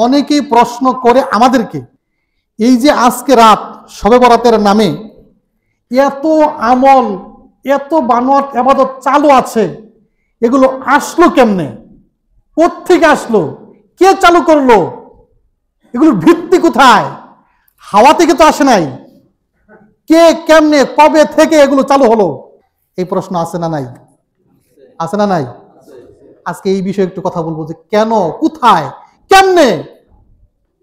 অনেকেই প্রশ্ন করে আমাদেরকে, এই যে আজকে রাত শবে বরাতের নামে এত আমল, এত বানোয়াট ইবাদত চালু আছে, এগুলো আসলো কেমনে, কোত্থেকে আসলো, কে চালু করলো, এগুলোর ভিত্তি কোথায়? হাওয়া থেকে তো আসে নাই। কে, কেমনে, কবে থেকে এগুলো চালু হলো? এই প্রশ্ন আছে না নাই? আছে না নাই? আজকে এই বিষয়ে একটু কথা বলবো যে কেন, কোথায়, কেমনে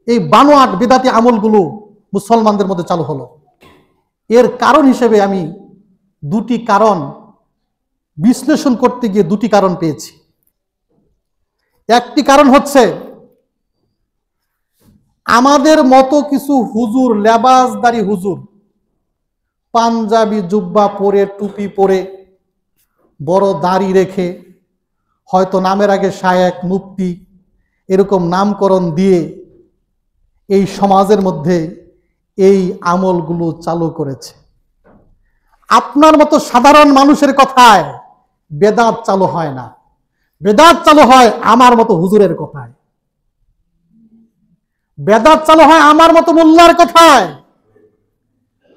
এই বানোয়াট বিদাতি আমলগুলো মুসলমানদের মধ্যে চালু হলো। এর কারণ হিসেবে আমি দুটি কারণ বিশ্লেষণ করতে গিয়ে দুটি কারণ পেয়েছি। একটি কারণ হচ্ছে আমাদের মতো কিছু হুজুর, লেবাসদারি হুজুর, পাঞ্জাবি জুব্বা পরে, টুপি পরে, বড় দাড়ি রেখে, হয়তো নামের আগে শায়েখ, মুফতি এরকম নামকরণ দিয়ে এই সমাজের মধ্যে এই আমলগুলো চালু করেছে। আপনার মতো সাধারণ মানুষের কথায় বেদাত চালু হয় না, বেদাত চালু হয় আমার মতো হুজুরের কথায়, বেদাত চালু হয় আমার মতো মোল্লার কথায়,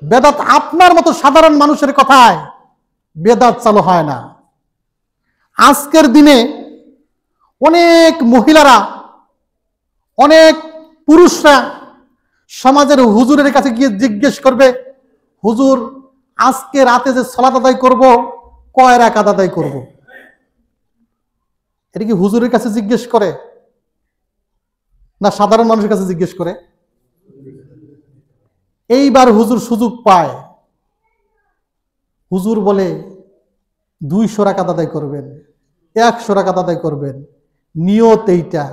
বেদাত আপনার মতো সাধারণ মানুষের কথায় বেদাত চালু হয় না। আজকের দিনে অনেক মহিলারা, অনেক পুরুষরা সমাজের হুজুরের কাছে গিয়ে জিজ্ঞেস করবে, হুজুর আজকে রাতে যে সালাত আদায় করব, কয় রাকাত আদায় করব? এটা কি হুজুরের কাছে জিজ্ঞেস করে না সাধারণ মানুষের কাছে জিজ্ঞেস করে? এইবার হুজুর সুযোগ পায়, হুজুর বলে 200 রাকাত আদায় করবেন, 100 রাকাত আদায় করবেন, নিয়ত এইটা,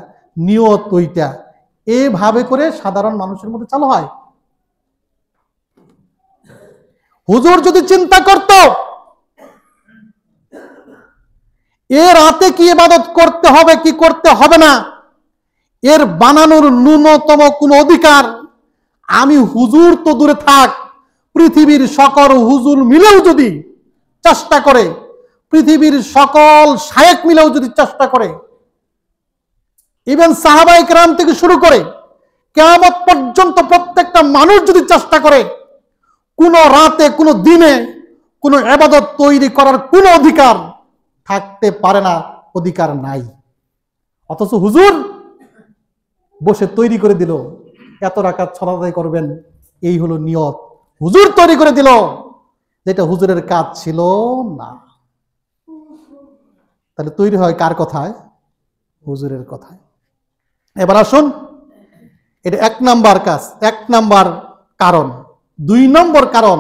নিয়ত ওইটা, এভাবে করে সাধারণ মানুষের মধ্যে চালু হয়। হুজুর যদি চিন্তা করত এ রাতে কি ইবাদত করতে হবে কি করতে হবে না, এর বানানোর ন্যূনতম কোন অধিকার আমি হুজুর তো দূরে থাক, পৃথিবীর সকল হুজুর মিলেও যদি চেষ্টা করে, পৃথিবীর সকল শায়েখ মিলেও যদি চেষ্টা করে, ইভেন সাহাবায়ে কেরাম থেকে শুরু করে কিয়ামত পর্যন্ত প্রত্যেকটা মানুষ যদি চেষ্টা করে, কোন রাতে, কোন দিনে কোন ইবাদত তৈরি করার কোন অধিকার থাকতে পারে না, অধিকার নাই। অথচ হুজুর বসে তৈরি করে দিল, এত রাকাত সালাত আদায় করবেন, এই হলো নিয়ত। হুজুর তৈরি করে দিল, যেটা হুজুরের কাজ ছিল না। তাহলে তৈরি হয় কার কথায়? হুজুরের কথায়। এবার আসুন, এটা 1 নাম্বার কাজ, 1 নাম্বার কারণ। 2 নম্বর কারণ,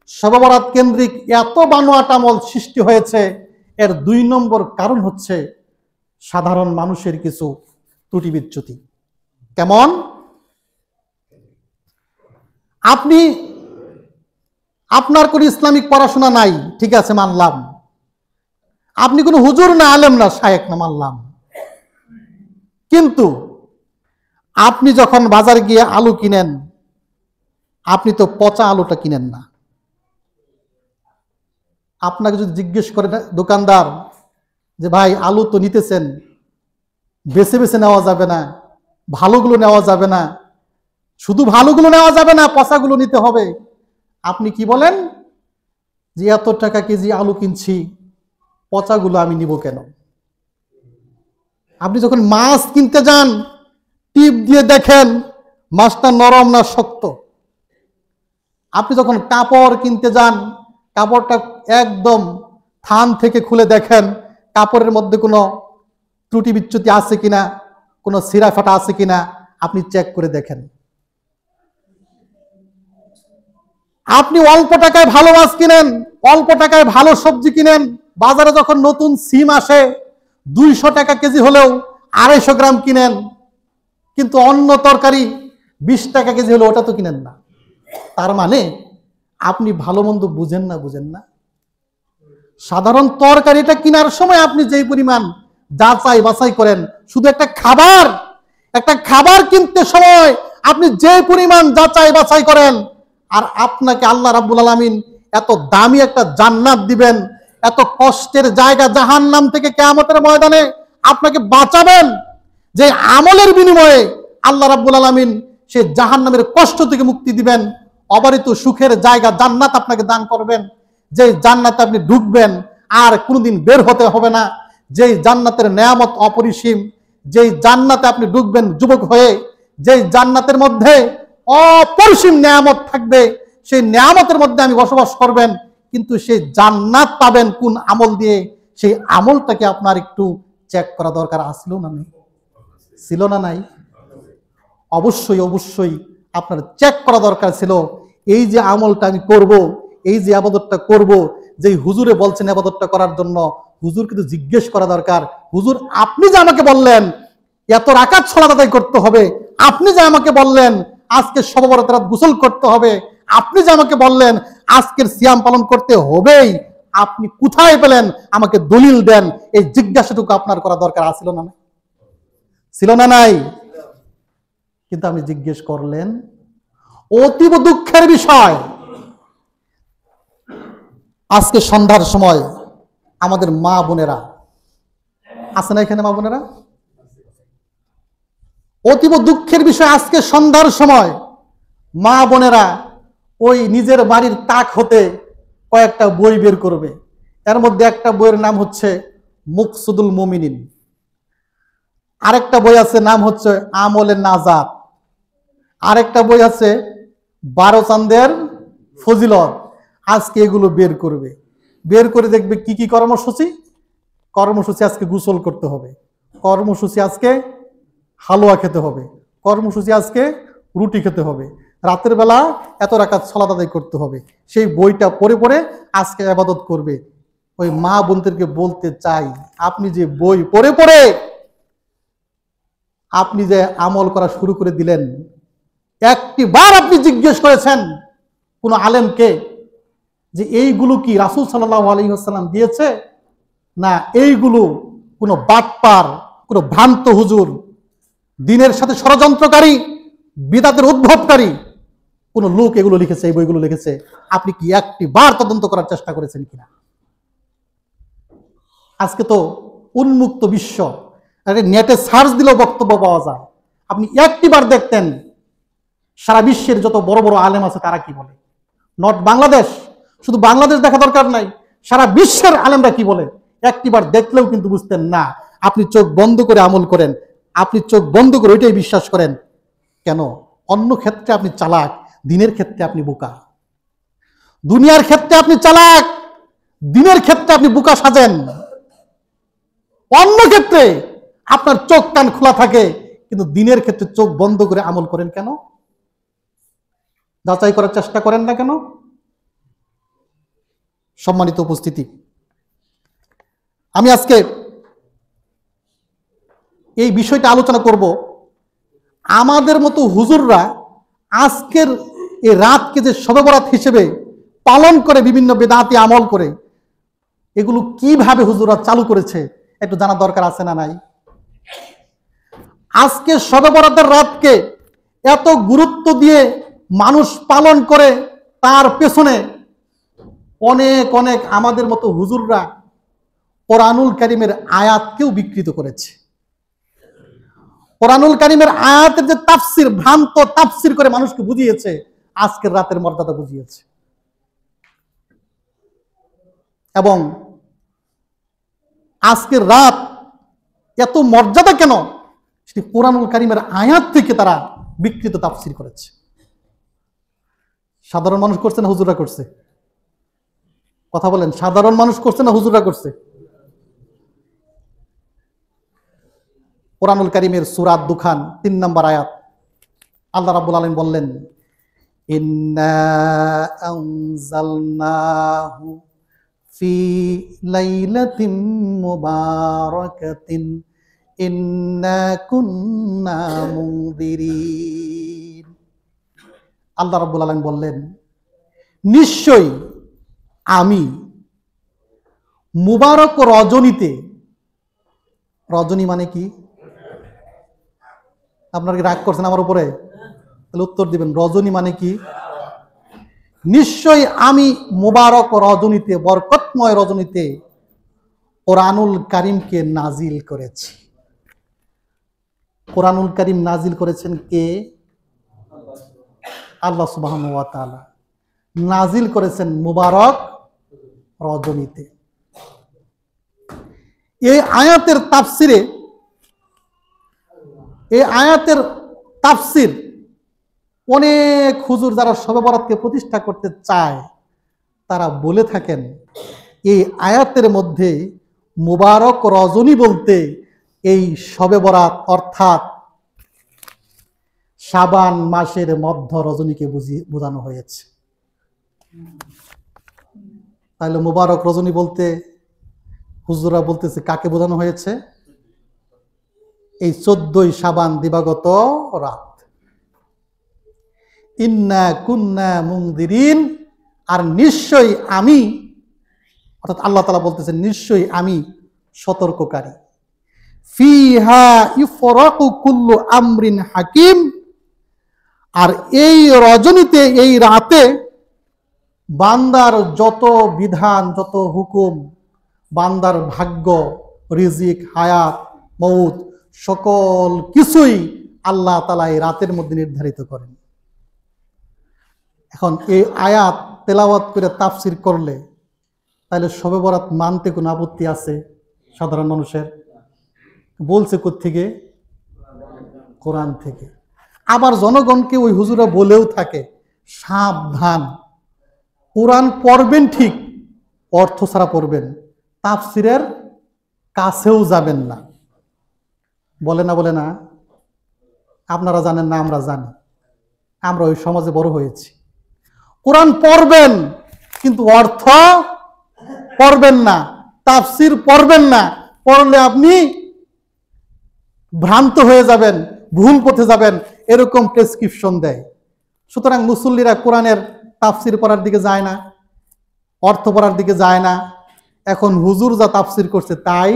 শবে বরাত কেন্দ্রিক এত বানোয়াট আমল সৃষ্টি হয়েছে, এর 2 নম্বর কারণ হচ্ছে সাধারণ মানুষের কিছু ত্রুটি বিচ্যুতি। কেমন? আপনার কোন ইসলামিক পড়াশোনা নাই, ঠিক আছে মানলাম। আপনি কোন হুজুর না, আলেম না, শায়েখ না, মানলাম। কিন্তু আপনি যখন বাজারে গিয়ে আলু কিনেন, আপনি তো পচা আলুটা কিনেন না। আপনাকে যদি জিজ্ঞেস করে দোকানদার যে ভাই আলু তো নিতেছেন, বেছে বেছে নেওয়া যাবে না, ভালোগুলো নেওয়া যাবে না, শুধু ভালোগুলো নেওয়া যাবে না, পচাগুলো নিতে হবে, আপনি কি বলেন? যে এত টাকা কেজি আলু কিনছি, পচাগুলো আমি নিব কেন? আপনি যখন মাছ কিনতে যান, টিপ দিয়ে দেখেন মাছটা নরম না শক্ত। আপনি যখন কাপড় কিনতে যান, কাপড়টা একদম থান থেকে খুলে দেখেন কাপড়ের মধ্যে কোনো ত্রুটি বিচ্যুতি আছে কিনা, কোনো ছিঁড়া ফাটা আছে কিনা, আপনি চেক করে দেখেন। আপনি অল্প টাকায় ভালো মাছ কিনেন, অল্প টাকায় ভালো সবজি কিনেন, বাজারে যখন নতুন সিম আসে 200 টাকা কেজি হলেও 250 গ্রাম কিনেন, কিন্তু অন্য তরকারি 20 টাকা কেজি হলেও ওটা তো কিনেন না। তার মানে আপনি ভালো মন্দ বুঝেন না। সাধারণ তরকারিটা কেনার সময় আপনি যেই পরিমাণ যাচাই বাছাই করেন, শুধু একটা খাবার কিনতে সময় আপনি যে পরিমাণ যাচাই বাছাই করেন, আর আপনাকে আল্লাহ রাব্বুল আলামিন এত দামি একটা জান্নাত দিবেন, এত কষ্টের জায়গা জাহান্নাম থেকে কিয়ামতের ময়দানে আপনাকে বাঁচাবেন, যে আমলের বিনিময়ে আল্লাহ রাব্বুল আলামিন সে জাহান্নামের কষ্ট থেকে মুক্তি দিবেন, অবারিত সুখের জায়গা জান্নাত আপনাকে দান করবেন, যে জান্নাতে আপনি ঢুকবেন আর কোনোদিন বের হতে হবে না, যেই জান্নাতের নেয়ামত অপরিসীম, যেই জান্নাতে আপনি ঢুকবেন যুবক হয়ে, যেই জান্নাতের মধ্যে অপরিসীম নেয়ামত থাকবে, সেই নেয়ামতের মধ্যে আমি বসবাস করবেন, কিন্তু সেই জান্নাত পাবেন কোন আমল দিয়ে, সেই আমলটাকে আপনার একটু চেক করা দরকার আসলো না নেই? ছিল না নাই? অবশ্যই অবশ্যই আপনার চেক করা দরকার ছিল। এই যে আমলটা আমি করব, এই যে আবাদতটা করব, যেই হুজুরে বলছেন আবাদতটা করার জন্য, হুজুর কিন্তু জিজ্ঞেস করা দরকার, হুজুর আপনি যে আমাকে বললেন এত রাকাত সালাত আদায় করতে হবে, আপনি যে আমাকে বললেন আজকে শবে বরাতের রাত গোসল করতে হবে, আপনি যে আমাকে বললেন আজকের সিয়াম পালন করতে হবেই, আপনি কোথায় পেলেন, আমাকে দলিল দেন। এই জিজ্ঞাসাটুকু আপনার করা দরকার ছিল না? ছিল না নাই? কিন্তু আপনি জিজ্ঞেস করলেন। অতীব দুঃখের বিষয়, আজকে সন্ধ্যার সময় আমাদের মা বোনেরা আছে না এখানে? মা বোনেরা, অতীব দুঃখের বিষয়, আজকে সন্ধ্যার সময় মা বোনেরা ওই নিজের বাড়ির তাক হতে কয়েকটা বই বের করবে। এর মধ্যে একটা বইয়ের নাম হচ্ছে মুকসুদুল মুমিনিন, আরেকটা বই আছে নাম হচ্ছে আমলে নাজাত, আরেকটা বই আছে 12 চাঁদের ফজিলত। আজকে এগুলো বের করবে, বের করে দেখবে কি কি কর্মসূচি। কর্মসূচি আজকে গোসল করতে হবে, কর্মসূচি আজকে হালুয়া খেতে হবে, কর্মসূচি আজকে রুটি খেতে হবে, রাতের বেলা এত রাকাত সালাত আদায় করতে হবে। সেই বইটা পড়ে পড়ে আজকে ইবাদত করবে। ওই মা বোনদেরকে বলতে চাই, আপনি যে বই পড়ে পড়ে আপনি যে আমল করা শুরু করে দিলেন, একটি বার আপনি জিজ্ঞেস করেছেন কোন আলেমকে যে এইগুলো কি রাসূল সাল্লাল্লাহু আলাইহি ওয়াসাল্লাম দিয়েছে, না এইগুলো কোনো বাটপার, কোনো ভ্রান্ত হুজুর, দ্বীনের সাথে ষড়যন্ত্রকারী, বিদআতের উদ্ভবকারী কোন লোক এগুলো লিখেছে, এই বইগুলো লিখেছে? আপনি কি একটি বার তদন্ত করার চেষ্টা করেছেন কিনা? আজকে তো উন্মুক্ত বিশ্ব, নেটে সার্চ দিলেও বক্তব্য পাওয়া যায়। আপনি একটি বার দেখতেন সারা বিশ্বের যত বড় বড় আলেম আছে তারা কি বলে। নট বাংলাদেশ, শুধু বাংলাদেশ দেখা দরকার নাই, সারা বিশ্বের আলেমরা কি বলে একটিবার দেখলেও কিন্তু বুঝতেন না। আপনি চোখ বন্ধ করে আমল করেন, আপনি চোখ বন্ধ করে ওইটাই বিশ্বাস করেন। কেন? অন্য ক্ষেত্রে আপনি চালাক, দিনের ক্ষেত্রে আপনি বোকা। দুনিয়ার ক্ষেত্রে আপনি চালাক, দিনের ক্ষেত্রে আপনি বোকা সাজেন। অন্য ক্ষেত্রে আপনার চোখ কান খোলা থাকে, কিন্তু দিনের ক্ষেত্রে চোখ বন্ধ করে আমল করেন কেন? যাচাই করার চেষ্টা করেন না কেন? সম্মানিত উপস্থিতি, আমি আজকে এই বিষয়টা আলোচনা করব। আমাদের মতো হুজুররা আজকের এই রাতকে যে শবে বরাত হিসেবে পালন করে, বিভিন্ন বেদাতি আমল করে, এগুলো কিভাবে হুজুররা চালু করেছে একটু জানা দরকার আছে না নাই? আজকে শবে বরাতের রাতকে এত গুরুত্ব দিয়ে মানুষ পালন করে, তার পেছনে অনেক অনেক আমাদের মতো হুজুররা কোরআনুল কারীমের আয়াতকেও বিকৃত করেছে। কোরআনুল কারীমের আয়াতের যে তাফসির, ভ্রান্ত তাফসির করে মানুষকে বুঝিয়েছে, আজকের রাতের মর্যাদা বুঝিয়েছে। এবং আজকের রাত এত মর্যাদা কেন, সেটি কোরআনুল কারীমের আয়াত থেকে তারা বিকৃত তাফসির করেছে। সাধারণ মানুষ করছে না হুজুররা করছে? কথা বলেন, সাধারণ মানুষ করছে না হুজুররা করছে? কোরআনুল কারীমের সূরা দুখান 3 নম্বর আয়াত, আল্লাহ রাব্বুল আলামিন বললেন, ইন্না আনজালনাহু ফি লাইলাতিন মুবারাকাতিন ইন্না কুন্না মুনদিরিন। আল্লাহ রাব্বুল আলামিন বললেন, নিশ্চয়ই আমি মুবারক রজনীতে, রজনী মানে কি? আপনারা কি রাগ করছেন আমার উপরে? তাহলে উত্তর দিবেন, রজনী মানে কি? নিশ্চয়ই আমি মুবারক রজনীতে, বরকতময় রজনীতে কোরআনুল কারীমকে নাজিল করেছি। কোরআনুল কারীম নাজিল করেছেন কে? আল্লাহ সুবহানাহু ওয়া তাআলা। নাজিল করেছেন মুবারক রজনীতে। এই আয়াতের তাফসির অনেক হুজুর যারা শবে বরাতকে প্রতিষ্ঠা করতে চায় তারা বলে থাকেন এই আয়াতের মধ্যে মুবারক রজনী বলতে এই শবে বরাত অর্থাৎ শাবান মাসের মধ্য রজনীকে বোঝানো হয়েছে। তাহলে মুবারক রজনী বলতে হুজুরা বলতেছে কাকে বোঝানো হয়েছে? এই 14ই শাবান দিবাগত রাত। ইন্না কুন্না মুনদিরিন, আর নিশ্চয়ই আমি, অর্থাৎ আল্লাহ তাআলা বলতেছেন নিশ্চয়ই আমি সতর্ককারী। ফিহা ইফরাকু কুল্লু আমরিন হাকিম, আর এই রজনীতে, এই রাতে বান্দার যত বিধান, যত হুকুম, বান্দার ভাগ্য, রিজিক, হায়াত, মউত সকল কিছুই আল্লাহ তাআলা এই রাতের মধ্যে নির্ধারিত করেন। এখন এই আয়াত তেলাওয়াত করে তাফসির করলে তাহলে শবে বরাত মানতে কোনো আপত্তি আছে সাধারণ মানুষের? বলছে কোত্থেকে? কোরআন থেকে। আবার জনগণকে ওই হুজুরা বলেও থাকে সাবধান, কোরআন পড়বেন ঠিক, অর্থ ছাড়া পড়বেন, তাফসিরের কাছেও যাবেন না। বলে না? আপনারা জানেন না, আমরা জানি, আমরা ওই সমাজে বড় হয়েছি। কোরআন পড়বেন কিন্তু অর্থ পড়বেন না, তাফসির পড়বেন না, পড়লে আপনি ভ্রান্ত হয়ে যাবেন, ভুল পথে যাবেন, এরকম প্রেসক্রিপশন দেয়। সুতরাং মুসল্লিরা কোরআনের তাফসির পড়ার দিকে যায় না, অর্থ পড়ার দিকে যায় না। এখন হুজুর যা তাফসির করছে তাই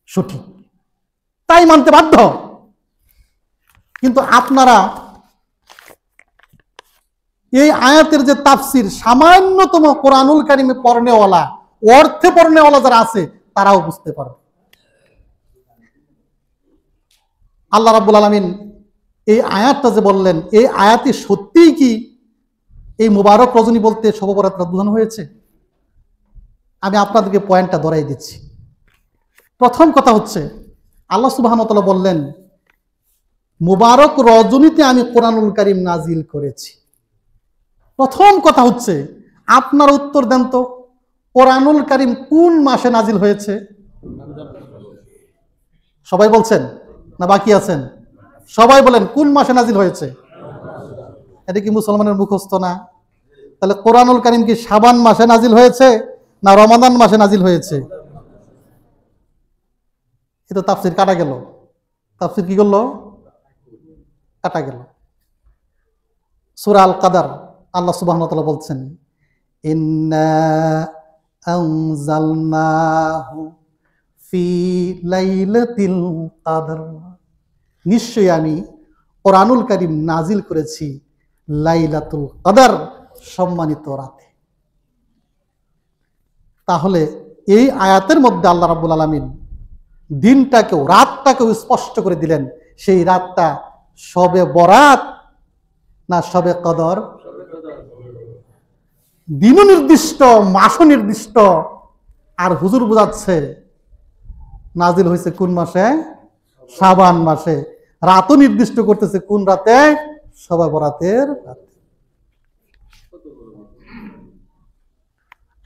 সঠিক, তাই মানতে বাধ্য। কিন্তু আপনারা এই আয়াতের যে তাফসির, সামান্যতম কোরআনুল কারীমে পড়নেওয়ালা, অর্থে পড়নেওয়ালা যারা আছে তারাও বুঝতে পারবে। আল্লাহ রাব্বুল আলামিন এই আয়াতটা যে বললেন, এই আয়াতে সত্যিই কি এই মুবারক রজনী বলতে শবে বরাত রাত বোঝানো হয়েছে? আমি আপনাদেরকে পয়েন্টটা ধরাই দিচ্ছি। প্রথম কথা হচ্ছে, আল্লাহ সুবহানাহু ওয়া তাআলা বললেন মুবারক রজনীতে আমি কোরআনুল কারীম নাজিল করেছি। প্রথম কথা হচ্ছে, আপনার উত্তর দেন তো, কোরআনুল কারীম কোন মাসে নাজিল হয়েছে? সবাই বলছেন না বাকি আছেন? সবাই বলেন কোন মাসে নাজিল হয়েছে? এটা কি মুসলমানের মুখস্থ না? তাহলে কোরআনুল কারীম কি শাবান মাসে নাজিল হয়েছে না রমাদান মাসে নাজিল হয়েছে? এটা তাফসির কাটা গেল। তাফসির কি করলো? কাটা গেল। সূরা আল কাদার আল্লাহ সুবহানাহু ওয়া তাআলা বলছেন ইন্না আনজালনাহু ফি লাইলাতিল কাদর, নিশ্চয়ই আমি কোরআনুল কারীম নাজিল করেছি লাইলাতুল কদর, সম্মানিত রাতে। তাহলে এই আয়াতের মধ্যে আল্লাহ রাব্বুল আলামিন দিনটাকেও, রাতটাকেও স্পষ্ট করে দিলেন। সেই রাতটা শবে বরাত না শবে কদর? দিনও নির্দিষ্ট, মাসও নির্দিষ্ট। আর হুজুর বোঝাচ্ছে নাজিল হয়েছে কোন মাসে? শাবান মাসে। রাতও নির্দিষ্ট করতেছে কোন রাতে? শবে বরাতের রাতে।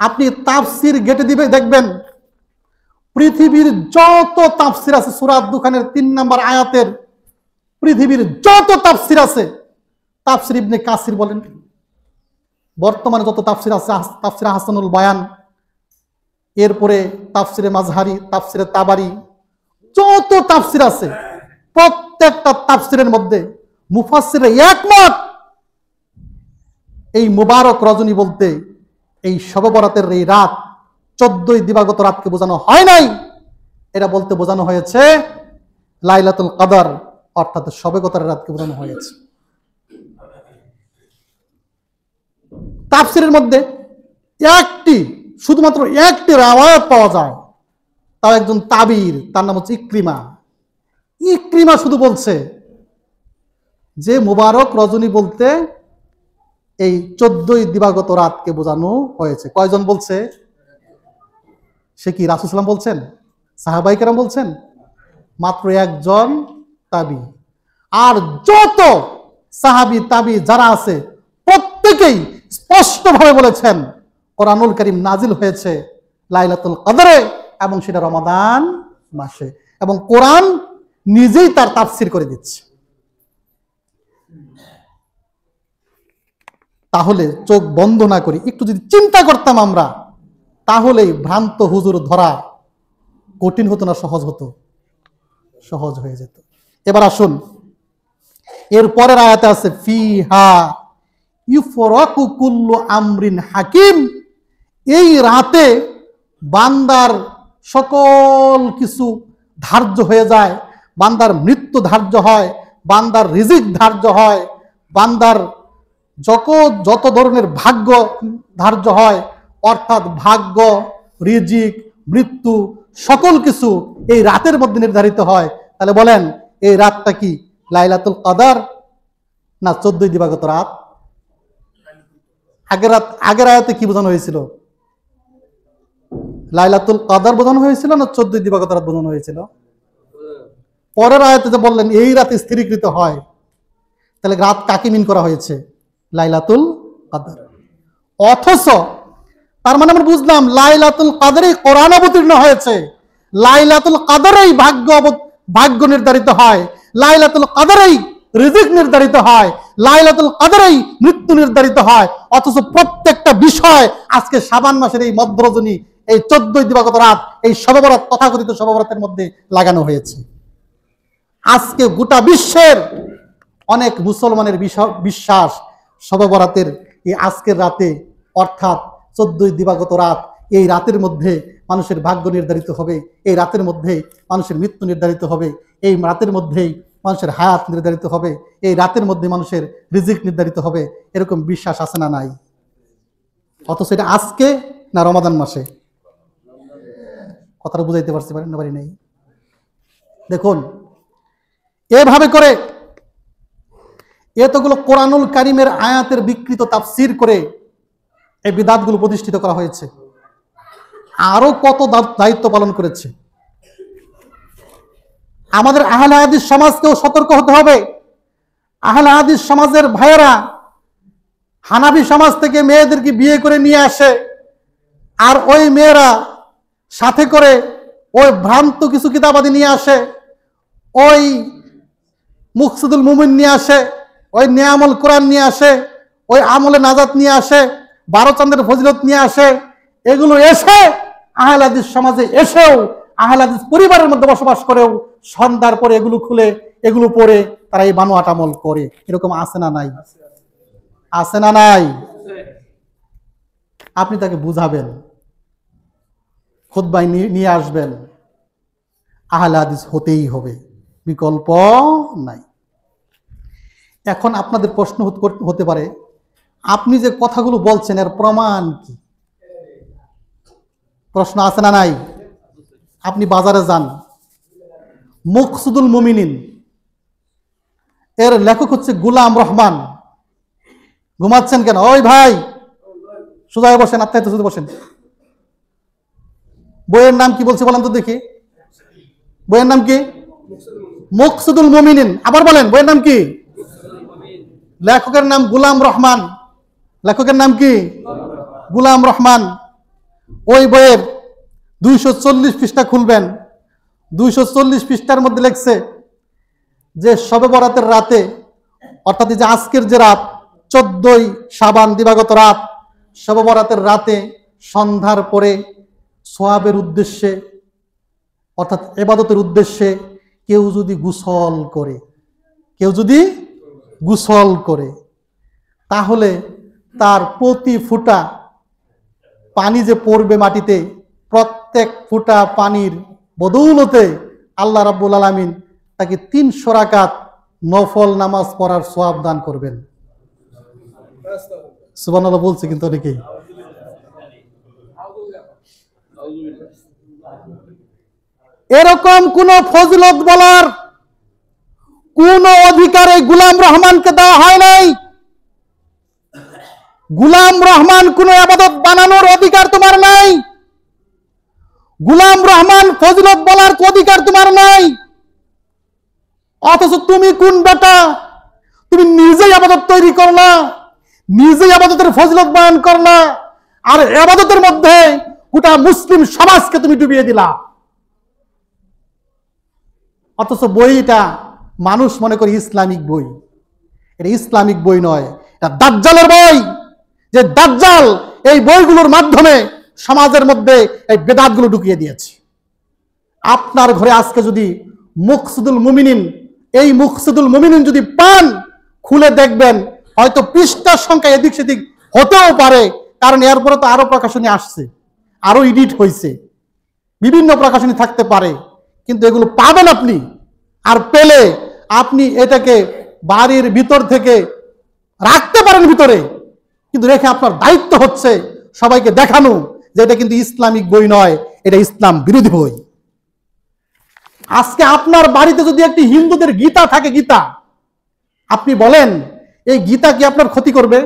আপনি তাফসির ঘেটে দিবে, দেখবেন পৃথিবীর যত তাফসির আছে, সূরা দুখানের 3 নম্বর আয়াতের পৃথিবীর যত তাফসির আছে, তাফসির ইবনে কাসির বলেন, বর্তমানে যত তাফসির আছে, তাফসির হাসানুল বয়ান, এরপরে তাফসিরে মাযহারি, তাফসিরে তাবারি, যত তাফসির আছে প্রত্যেকটা তাফসিরের মধ্যে মুফাসসিররা একমত এই মুবারক রজনী বলতে এই শবে বরাতের এই রাত 14ই দিবাগত রাতকে বোঝানো হয় নাই, এটা বলতে বোঝানো হয়েছে লাইলাতুল কদর অর্থাৎ শবে কদরের রাতকে বোঝানো হয়েছে। তাফসিরের মধ্যে শুধুমাত্র একটি রাওয়ায়াত পাওয়া যায়, তাও একজন তাবির, তার নাম হচ্ছে ইকরিমা। ইকরিমা শুধু বলছে যে মুবারক রজনী বলতে এই 14ই দিবাগত রাতকে বোঝানো হয়েছে। কয়জন বলছে? সে কি রাসূল সাল্লাল্লাহু আলাইহি ওয়াসাল্লাম বলছেন? সাহাবায়ে কেরাম বলছেন? মাত্র একজন তাবি। আর যত সাহাবী তাবি যারা আছে প্রত্যেকেই স্পষ্টভাবে বলেছেন কোরআনুল কারীম নাজিল হয়েছে লাইলাতুল কদরে এবং সেটা রমাদান মাসে, এবং কোরআন নিজেই তার তাফসীর করে দিচ্ছে। তাহলে চোখ বন্ধ না করি একটু যদি চিন্তা করতাম আমরা, তাহলেই ভ্রান্ত হুজুর ধরা কঠিন হতো না সহজ হতো? সহজ হয়ে যেত। এবার আসুন, এর পরের আয়াতে আছে ফিহা ইউফরাকু কুল্লু আমরিন হাকিম। এই রাতে বান্দার সকল কিছু ধার্য হয়ে যায়, বান্দার মৃত্যু ধার্য হয়, বান্দার রিজিক ধার্য হয়, বান্দার যত ধরনের ভাগ্য ধার্য হয়, অর্থাৎ ভাগ্য, রিজিক, মৃত্যু সকল কিছু এই রাতের মধ্যে নির্ধারিত হয়। তাহলে বলেন এই রাতটা কি লাইলাতুল কদর না 14ই দিবাগত রাত? আগের আয়াতে কি বোঝানো হয়েছিল? লাইলাতুল কদর বোঝানো হয়েছিল না 14ই দিবাগত রাত বোঝানো হয়েছিল? পরের আয়াতে যে বললেন এই রাতে স্থিরীকৃত হয়, তাহলে রাত কাকে মিন করা হয়েছে? লাইলাতুল কদর। অথচ তার মানে আমরা বুঝলাম লাইলাতুল কদরেই কোরআন অবতীর্ণ হয়েছে, লাইলাতুল কদরেই ভাগ্য নির্ধারিত হয়, লাইলাতুল কদরেই রিজিক নির্ধারিত হয়, লাইলাতুল কদরেই মৃত্যু নির্ধারিত হয়। অথচ প্রত্যেকটা বিষয় আজকে শাবান মাসের এই মধ্যরজনী, এই 14ই দিবাগত রাত, এই শবে বরাত, তথাকথিত শবে বরাতের মধ্যে লাগানো হয়েছে। আজকে গোটা বিশ্বের অনেক মুসলমানের বিশ্বাস শবে বরাতের এই আজকের রাতে, অর্থাৎ 14ই দিবাগত রাত, এই রাতের মধ্যে মানুষের ভাগ্য নির্ধারিত হবে, এই রাতের মধ্যে মানুষের মৃত্যু নির্ধারিত হবে, এই রাতের মধ্যেই মানুষের হায়াত নির্ধারিত হবে, এই রাতের মধ্যে মানুষের রিজিক নির্ধারিত হবে। এরকম বিশ্বাস আছে না নাই? অথচ এটা আজকে না রমাদান মাসে? কথাটা বুঝাইতে পারি নাই? দেখুন, এভাবে করে এতগুলো কোরআনুল কারীমের আয়াতের বিকৃত তাফসীর করে এই বিদআতগুলো প্রতিষ্ঠিত করা হয়েছে। আরো কত দায়িত্ব পালন করেছে। আমাদের আহলে হাদিস সমাজকেও সতর্ক হতে হবে। আহলে হাদিস সমাজের ভাইয়েরা হানাফি সমাজ থেকে মেয়েদেরকে বিয়ে করে নিয়ে আসে, আর ওই মেয়েরা সাথে করে ওই ভ্রান্ত কিছু কিতাবাদি নিয়ে আসে, ওই মুকসিদুল মুমিন নিয়ে আসে, ওই নিয়ামুল কোরআন নিয়ে আসে, ওই আমলে নাজাত নিয়ে আসে, 12 চাঁদের ফজিলত নিয়ে আসে। এগুলো এসে আহলে হাদিস সমাজে এসেও, আহলে হাদিস পরিবারের মধ্যে বসবাস করেও সন্ধ্যার পরে এগুলো খুলে এগুলো পরে তারা এই বানোয়াট আমল করে। এরকম আছে না নাই? আছে না নাই? আপনি তাকে বুঝাবেন, খুতবায় নিয়ে আসবেন, আহলে হাদিস হতেই হবে, বিকল্প নাই। এখন আপনাদের প্রশ্ন হতে পারে, আপনি যে কথাগুলো বলছেন এর প্রমাণ কি? প্রশ্ন আছে না নাই? আপনি বাজারে যান, মুকসিদুল মুমিনিন এর লেখক হচ্ছে গোলাম রহমান। ঘুমাচ্ছেন কেন? ওই ভাই সোজা হয়ে বসেন, আপনার সোজা বসেন। বইয়ের নাম কি বলছে বলেন তো দেখি? বইয়ের নাম কি? মুকসিদুল মুমিনিন। আবার বলেন, বইয়ের নাম কি? লেখকের নাম গোলাম রহমান। লেখকের নাম কি? গোলাম রহমান। ওই বইয়ের 240 পৃষ্ঠা খুলবেন, 240 পৃষ্ঠার মধ্যে লেখছে যে শবে বরাতের রাতে, অর্থাৎ যে আজকের যে রাত 14ই শাবান দিবাগত রাত, শবে বরাতের রাতে সন্ধ্যার পরে সওয়াবের উদ্দেশ্যে, অর্থাৎ ইবাদতের উদ্দেশ্যে কেউ যদি গোসল করে, তাহলে তার প্রতি ফোঁটা পানি যে পড়বে মাটিতে, প্রত্যেক ফোঁটা পানির বদৌলতে আল্লাহ রাব্বুল আলামিন তাকে 300 রাকাত নফল নামাজ পড়ার সওয়াব দান করবেন। সুবহানাল্লাহ বলছে কিন্তু অনেকেই। এরকম কোন ফজিলত বলার কোন অধিকার এই গোলাম রহমানকে দেওয়া হয় নাই। গোলাম রহমান কোন ইবাদত বানানোর অধিকার তোমার নাই। গোলাম রহমান ফজিলত বলার অধিকার তোমার নাই। অথচ তুমি কোন বেটা, তুমি নিজেই ইবাদত তৈরি করলা, নিজেই ইবাদতের ফজিলত বয়ান করলা, আর ইবাদতের মধ্যে গোটা মুসলিম সমাজকে তুমি ডুবিয়ে দিলা। অথচ বইটা মানুষ মনে করে ইসলামিক বই। এটা ইসলামিক বই নয়, এটা দাজ্জালের বই। যে দাজ্জাল এই বইগুলোর মাধ্যমে সমাজের মধ্যে এই বেদাতগুলো ঢুকিয়ে দিয়েছে। আপনার ঘরে আজকে যদি মুকসিদুল মুমিনিন, এই মুকসিদুল মুমিনিন যদি পান, খুলে দেখবেন হয়তো পৃষ্ঠার সংখ্যা এদিক সেদিক হতেও পারে, কারণ এরপরে তো আরো প্রকাশনী আসছে, আরো এডিট হয়েছে, বিভিন্ন প্রকাশনী থাকতে পারে, কিন্তু এগুলো পাবেন আপনি। আর পেলে আপনি এটাকে বাড়ির ভিতর থেকে রাখতে পারেন ভিতরে, কিন্তু রেখে আপনার দায়িত্ব হচ্ছে সবাইকে দেখানো যে এটা কিন্তু ইসলামিক বই নয়, এটা ইসলাম বিরোধী বই। আজকে আপনার বাড়িতে যদি একটি হিন্দুদের গীতা থাকে, গীতা, আপনি বলেন এই গীতা কি আপনার ক্ষতি করবে?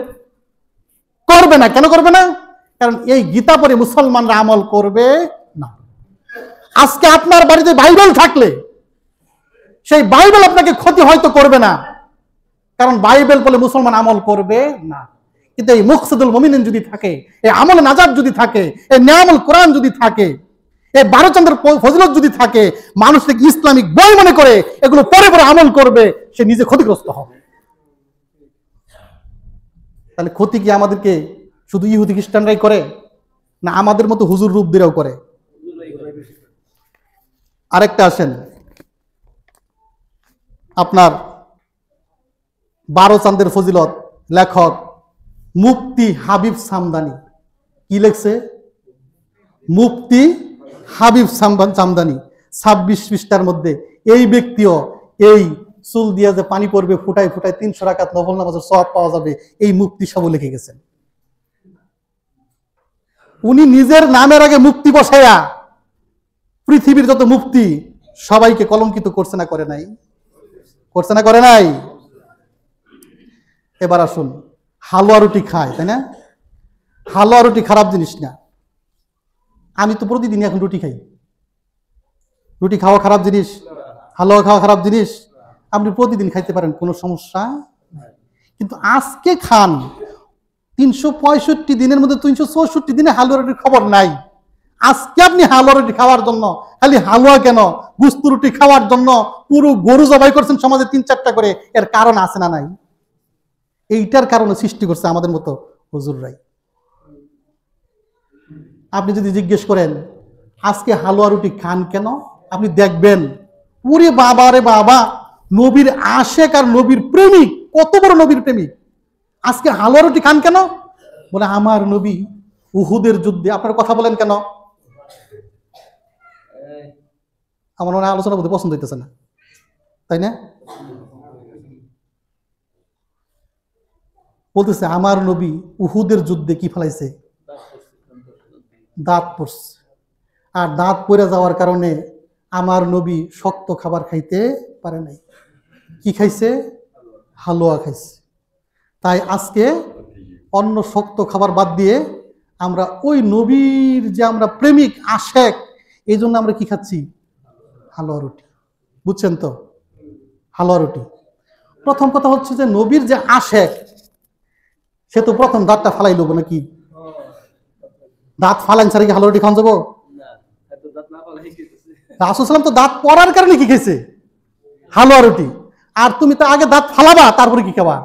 করবে না। কেন করবে না? কারণ এই গীতা পড়ে মুসলমানরা আমল করবে না। আজকে আপনার বাড়িতে বাইবেল থাকলে সেই বাইবেল আপনাকে ক্ষতি হয়তো করবে না, কারণ বাইবেল বলে মুসলমান আমল করবে না। কিন্তু এই মুকসিদুল মুমিনিন যদি থাকে, এই আমল নাজাত যদি থাকে, এই নিয়ামুল কোরআন যদি থাকে, এই 12 চন্দ্রের ফজিলত যদি থাকে, মানুষ থেকে ইসলামিক বই মনে করে এগুলো পরে পরে আমল করবে, সে নিজে ক্ষতিগ্রস্ত হবে। তাহলে ক্ষতি কি আমাদেরকে শুধু ইহুদি খ্রিস্টানরাই করে, না আমাদের মতো হুজুর রূপদেরাও করে? আরেকটা আসেন, আপনার 12 চাঁদের ফজিলত লেখক মুফতি হাবিব সামদানি কি লেখছে? মুফতি হাবিব সামদানি 26 পৃষ্ঠার মধ্যে এই ব্যক্তিও এই চুল দিয়ে যে পানি পড়বে ফুটায় ফুটায় 300 রাকাত নফল নামাজের সওয়াব পাওয়া যাবে, এই মুফতি সব লিখে গেছেন। উনি নিজের নামের আগে মুফতি বসায়া পৃথিবীর যত মুফতি সবাইকে কলঙ্কিত করছে না করে নাই? করছে না করে নাই? এবার আসুন, হালুয়া রুটি খায়, তাই না? হালুয়া রুটি খারাপ জিনিস না। আমি তো প্রতিদিন এখন রুটি খাই। রুটি খাওয়া খারাপ জিনিস? হালুয়া খাওয়া খারাপ জিনিস? আপনি প্রতিদিন খাইতে পারেন, কোনো সমস্যা নাই। কিন্তু আজকে খান, 365 দিনের মধ্যে 364 দিনে হালুয়া রুটির খবর নাই। আজকে আপনি হালুয়া রুটি খাওয়ার জন্য, খালি হালুয়া কেন, গুস্ত রুটি খাওয়ার জন্য পুরো গরু জবাই করছেন সমাজে 3-4টা করে। এর কারণ আছে না নাই? এইটার কারণে সৃষ্টি করছে আমাদের মতো হুজুররাই। আপনি যদি জিজ্ঞেস করেন আজকে হালুয়া রুটি খান কেন, আপনি দেখবেন ওরে বাবা রে বাবা, নবীর আশেক আর নবীর প্রেমিক, কত বড় নবীর প্রেমিক, আজকে হালুয়া রুটি খান কেন? বলে আমার নবী উহুদের যুদ্ধে। আপনার কথা বলেন কেন? আমার মনে হয় আলোচনা করতে পছন্দ হইতেছে না, তাই না? বলতেছে আমার নবী উহুদের যুদ্ধে কি ফেলাইছে? দাঁত পড়ছে। আর দাঁত পড়ে যাওয়ার কারণে আমার নবী শক্ত খাবার খাইতে পারে নাই। কি খাইছে? হালুয়া খাইছে। তাই আজকে অন্য শক্ত খাবার বাদ দিয়ে আমরা ওই নবীর যে আমরা প্রেমিক আশেক, এই জন্য আমরা কি খাচ্ছি? হালুয়া রুটি। বুঝছেন তো? হালুয়া রুটি। প্রথম কথা হচ্ছে যে নবীর যে আশেক, সে তো প্রথম দাঁতটা ফালাই লব নাকি? দাঁত ফালাইন ছাড়া কি হালুয়া রুটি খাওয়া যাবো? রাসূলুল্লাহ তো দাঁত পড়ার কারণে কি খেয়েছে? হালুয়া রুটি। আর তুমি তো আগে দাঁত ফালাবা, তারপরে কি খাবা?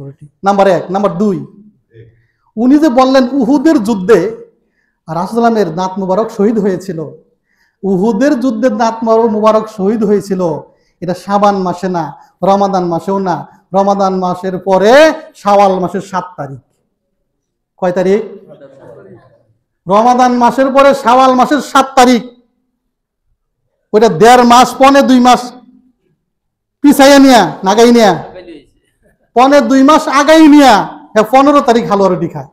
রুটি। নাম্বার 1। নাম্বার 2, উনি যে বললেন উহুদের যুদ্ধে রাসূলুল্লাহের দাঁত মুবারক শহীদ হয়েছিল, উহুদের যুদ্ধে দাঁত মুবারক শহীদ হয়েছিল, এটা শাবান মাসে না, রমাদান মাসেও না, রমাদান মাসের পরে শাওয়াল মাসের 7 তারিখ। কয় তারিখ? রমাদান মাসের পরে শাওয়াল মাসের 7 তারিখ। ওইটা 1.5 মাস, 1.5-2 মাস পিছাইয়া নিয়া, নাগাই নিয়া, 1.5-2 মাস আগাই নিয়া 15 তারিখ হালুয়া রুটি খায়।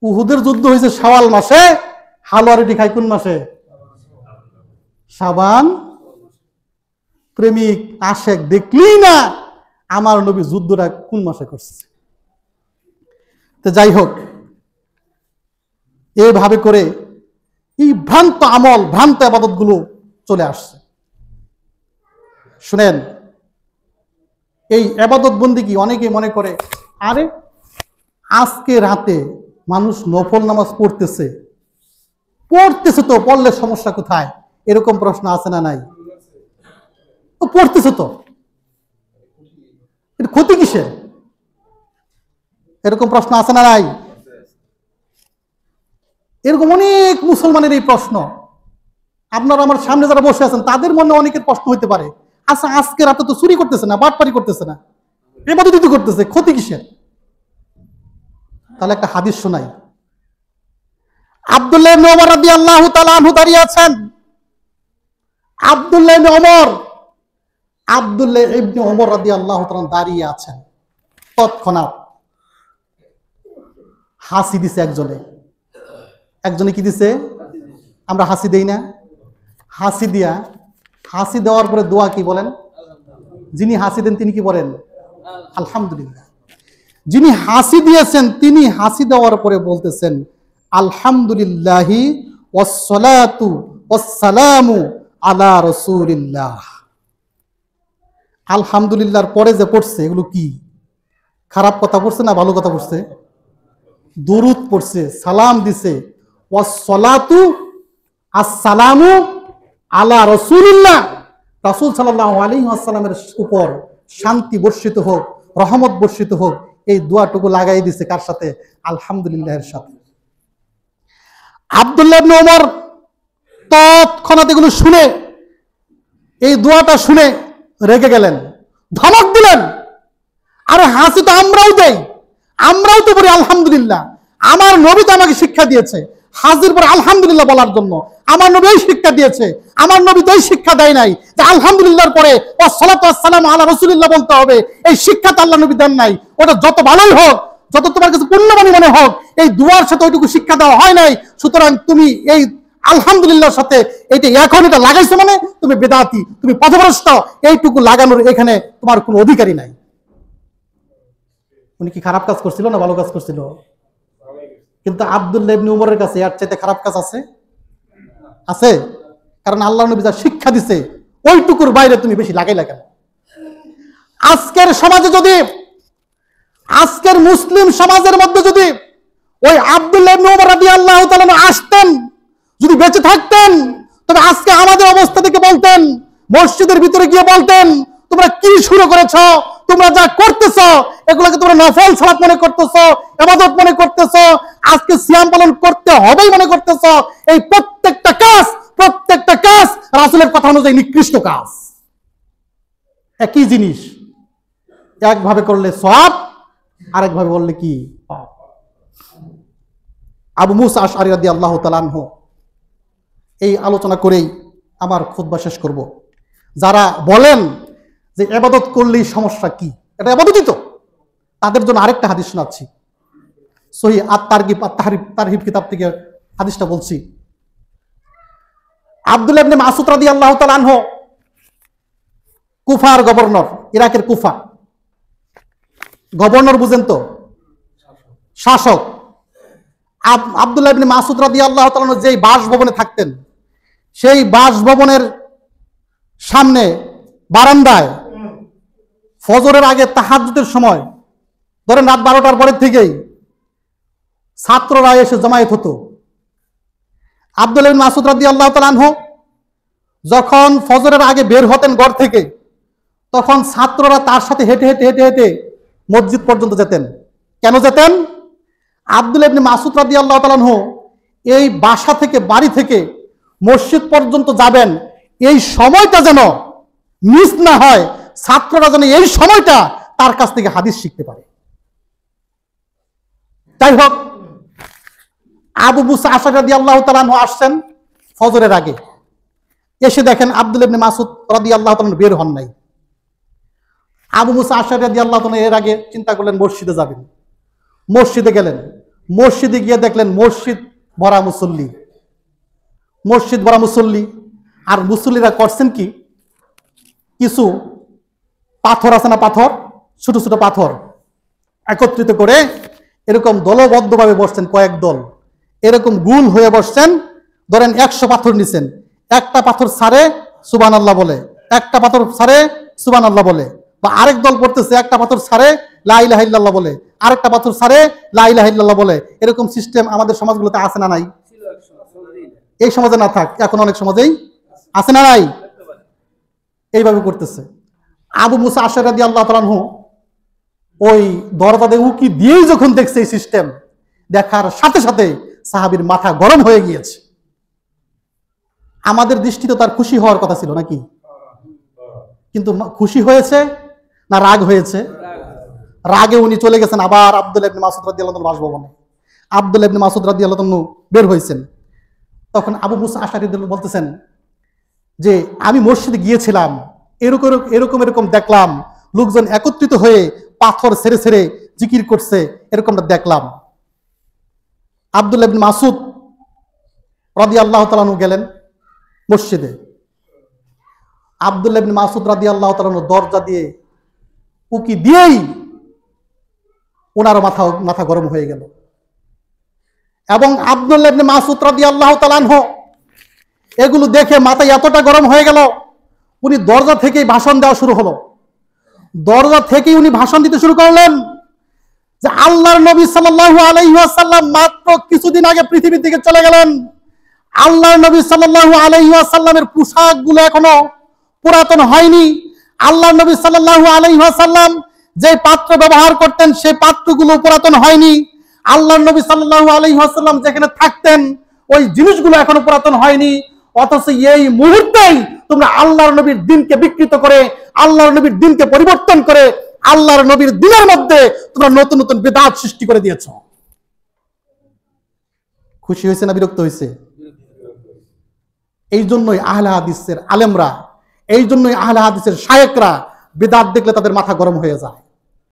উহুদের যুদ্ধ হয়েছে শাওয়াল মাসে, হালুয়া রুটি খায় কোন মাসে? শাবান। প্রেমিক আশেক দেখলেই না আমার নবী যুদ্ধটা কোন মাসে করছে। তো যাই হোক, এইভাবে করে এই ভ্রান্ত আমল, ভ্রান্ত ইবাদত গুলো চলে আসছে। শুনেন, এই ইবাদত বন্দেগী অনেকে মনে করে আরে আজকে রাতে মানুষ নফল নামাজ পড়তেছে তো, পড়লে সমস্যা কোথায়? এরকম প্রশ্ন আছে না নাই? তো পড়তেছে তো, এটা ক্ষতি কিসের? এরকম প্রশ্ন আছে না নাই? এরকম অনেক মুসলমানের এই প্রশ্ন। আপনারা আমার সামনে যারা বসে আছেন তাদের মনে অনেকের প্রশ্ন হইতে পারে, আচ্ছা আজকে রাতে তো চুরি করতেছে না, বাটপারি করতেছে না, ইবাদত করতেছে, ক্ষতি কিসের? তাহলে একটা হাদিস শোনাই। আব্দুল্লাহ ইবনে ওমর রাদিয়াল্লাহু তাআলা আনহু দাঁড়িয়ে আছেন। আব্দুল্লাহ ইবনে ওমর রাদিয়াল্লাহু তাআলা দাঁড়িয়ে আছেন। তৎক্ষণাৎ হাসি দিছে একজনে কি দিছে? আমরা হাসি দেই না? হাসি দেওয়ার পরে দোয়া কি বলেন? যিনি হাসি দেন তিনি কি বলেন? আলহামদুলিল্লাহ। যিনি হাসি দিয়েছেন তিনি হাসি দেওয়ার পরে বলতেছেন আলহামদুলিল্লাহি ওয়াসসালাতু ওয়াসসালামু আলা রাসূলিল্লাহ। আলহামদুলিল্লাহর পরে যে পড়ছে এগুলো কি? খারাপ কথা পড়ছে না ভালো কথা পড়ছে? দুরূদ পড়ছে, সালাম দিছে। ওয়াসসালাতু আসসালামু আলা রাসূলিল্লাহ, রাসূল সাল্লাল্লাহু আলাইহি ওয়াসাল্লামের উপর শান্তি বর্ষিত হোক, রহমত বর্ষিত হোক, এই দোয়াটুকু লাগাই দিছে কার সাথে? আলহামদুলিল্লাহের সাথে। আব্দুল্লাহ ইবনে ওমর তৎক্ষণাৎ এগুলো শুনে, এই দোয়াটা শুনে রেগে গেলেন, ধমক দিলেন, আরে হাসি তো আমরাও দেই, আমরাও তো বলি আলহামদুলিল্লাহ, আমার নবী তো আমাকে শিক্ষা দিয়েছে হাজির পর আলহামদুলিল্লাহ বলার জন্য, আমার নবী এই শিক্ষা দিয়েছে, আমার নবী তো এই শিক্ষা দেয় নাই যে আলহামদুলিল্লাহর পরে ওয়াসসালাতু ওয়াসসালামু আলা রাসূলিল্লাহ বলতে হবে। এই শিক্ষা তো আল্লাহ নবী দেন নাই। ওটা যত ভালোই হোক, যত তোমার কাছে পুণ্যবানী মনে হোক, এই দুয়ার সাথে ওইটুকু শিক্ষা দেওয়া হয় নাই। সুতরাং তুমি এই আলহামদুলিল্লাহর সাথে এটা লাগাইছো মানে তুমি বেদাতি, তুমি পথভ্রষ্ট। এইটুকু লাগানোর এখানে তোমার কোনো অধিকারই নাই। উনি কি খারাপ কাজ করছিল না ভালো কাজ করছিল? কিন্তু আব্দুল্লাহ ইবনে উমরের কাছে এর চাইতে খারাপ কাজ আছে? কারণ আল্লাহ নবী যা শিক্ষা দিছে ওইটুকুর বাইরে তুমি বেশি লাগাই লাগান। আজকের সমাজে যদি, আজকের মুসলিম সমাজের মধ্যে যদি ওই আব্দুল্লাহ ইবনে উমর রাদিয়াল্লাহু তাআলা আসতেন, যদি বেঁচে থাকতেন, তবে আজকে আমাদের অবস্থা থেকে বলতেন, মসজিদের ভিতরে গিয়ে বলতেন তোমরা কি শুরু করেছো, তোমরা যা করতেছো এগুলোকে তোমরা নফল সালাত মনে করতেছো, ইবাদত মনে করতেছো, আজকে সিয়াম পালন করতে হবেই মনে করতেছো। এই প্রত্যেকটা কাজ রাসূলের কথা অনুযায়ী নিকৃষ্ট কাজ। একই জিনিস একভাবে করলে সওয়াব, আরেকভাবে বললে কি পাপ। আবু মুসা আশআরী রাদিয়াল্লাহু তাআলা আনহু, এই আলোচনা করেই আমার খুতবা শেষ করব। যারা বলেন যে ইবাদত করলেই সমস্যা কি, এটা ইবাদতই তো, তাদের জন্য আরেকটা হাদিস শোনাচ্ছি। সহিহ আত-তারগিব আত-তারহিব কিতাব থেকে হাদিসটা বলছি। আব্দুল্লাহ ইবনে মাসউদ রাদিয়াল্লাহু তাআলা আনহু কুফার গভর্নর, ইরাকের কুফা গভর্নর বুঝেন তো, শাসক। আব্দুল্লাহ ইবনে মাসউদ রাদিয়াল্লাহু তাআলা আনহু যেই বাসভবনে থাকতেন, সেই বাসভবনের সামনে বারান্দায় ফজরের আগে তাহাজ্জুদের সময়, ধরেন রাত 12টার পরের থেকেই ছাত্ররা এসে জমায়েত হতো। আব্দুল্লাহ ইবনে মাসউদ রাদিয়াল্লাহু তাআলা আনহু যখন ফজরের আগে বের হতেন ঘর থেকে, তখন ছাত্ররা তার সাথে হেঁটে হেঁটে হেঁটে হেঁটে মসজিদ পর্যন্ত যেতেন। কেন যেতেন? আব্দুল্লাহ ইবনে মাসউদ রাদিয়াল্লাহু তাআলা আনহু এই বাসা থেকে, বাড়ি থেকে মসজিদ পর্যন্ত যাবেন, এই সময়টা যেন মিস না হয়, ছাত্ররা যেন এই সময়টা তার কাছ থেকে হাদিস শিখতে পারে। যাই হোক, আবু মুসা আশআরী রাদিয়াল্লাহু তাআলা আনহু আসছেন ফজরের আগে, এসে দেখেন আব্দুল্লাহ ইবনে মাসউদ রাদিয়াল্লাহু তাআলা বের হন নাই। আবু মুসা আশআরী রাদিয়াল্লাহু তাআলা এর আগে চিন্তা করলেন মসজিদে যাবেন। মসজিদে গেলেন, মসজিদে গিয়ে দেখলেন মসজিদ ভরা মুসল্লি, আর মুসল্লিরা করছেন কি? কিছু পাথর আছে না, পাথর, ছোট ছোট পাথর একত্রিত করে এরকম দলবদ্ধভাবে বসছেন, কয়েক দল এরকম গুল হয়ে বসছেন। ধরেন 100 পাথর নিছেন, একটা পাথর ছাড়ে সুবহানাল্লাহ বলে, একটা পাথর ছাড়ে সুবহানাল্লাহ বলে, বা আরেক দল করতেছে একটা পাথর ছাড়ে লা ইলাহা ইল্লাল্লাহ বলে, আরেকটা পাথর ছাড়ে লা ইলাহা ইল্লাল্লাহ বলে। এরকম সিস্টেম আমাদের সমাজগুলোতে আছে না নাই? এই সমাজে না থাক, এখন অনেক সমাজেই আছে না নাই? এইভাবে করতেছে। আবু মুসা আশআরী রাদিয়াল্লাহু তাআলা আনহু ওই দরজাতে উকি দিয়েই যখন দেখছে এই সিস্টেম, দেখার সাথে সাথে সাহাবীর মাথা গরম হয়ে গিয়েছে। আমাদের দৃষ্টিতে তার খুশি হওয়ার কথা ছিল নাকি? কিন্তু খুশি হয়েছে না রাগ হয়েছে? রাগে উনি চলে গেছেন আবার আব্দুল্লাহ ইবনে মাসউদ রাদিয়াল্লাহু তাআলা বাসভবনে। আব্দুল্লাহ ইবনে মাসউদ রাদিয়াল্লাহু তাআলা বের হয়েছেন। তখন আবু মুসা আশআরী রাদিয়াল্লাহু বলতেছেন যে আমি মসজিদে গিয়েছিলাম, এরকম এরকম এরকম দেখলাম, লোকজন একত্রিত হয়ে পাথর ছেড়ে ছেড়ে জিকির করছে, এরকমটা দেখলাম। আব্দুল্লাহ ইবনে মাসউদ রাদিয়াল্লাহু তাআলা গেলেন মসজিদে। আব্দুল্লাহ ইবনে মাসউদ রাদিয়াল্লাহু তাআলা দরজা দিয়ে উকি দিয়েই ওনার মাথা গরম হয়ে গেল। এবং আব্দুল্লাহ ইবনে মাসউদ রাদিয়াল্লাহু তাআলা এগুলো দেখে মাথা এতটা গরম হয়ে গেল, উনি দরজা থেকেই ভাষণ দেওয়া শুরু হলো। দরজা থেকেই উনি ভাষণ দিতে শুরু করলেন যে আল্লাহর নবী সাল্লাল্লাহু আলাইহি ওয়াসাল্লাম মাত্র কিছুদিন আগে পৃথিবী থেকে চলে গেলেন। আল্লাহর নবী সাল্লাল্লাহু আলাইহি ওয়াসাল্লামের পোশাকগুলো এখনো পুরাতন হয়নি। আল্লাহর নবী সাল্লাল্লাহু আলাইহি ওয়াসাল্লাম যে পাত্র ব্যবহার করতেন সেই পাত্রগুলো পুরাতন হয়নি। আল্লাহর নবী সাল্লাল্লাহু আলাইহি ওয়াসাল্লাম যেখানে থাকতেন ওই জিনিসগুলো এখনো পুরাতন হয়নি। অথচ এই মুহূর্তেই তোমরা আল্লাহর নবীর দিনকে বিকৃত করে, আল্লাহর নবীর দিনকে পরিবর্তন করে, আল্লাহর নবীর দিনের মধ্যে তোমরা নতুন নতুন বিদআত সৃষ্টি করে দিয়েছো। খুশি হয়েছে না বিরক্ত হয়েছে? এই জন্যই আহলে হাদিসের আলেমরা, এই জন্যই আহলে হাদিসের শায়েখরা বিদআত দেখলে তাদের মাথা গরম হয়ে যায়।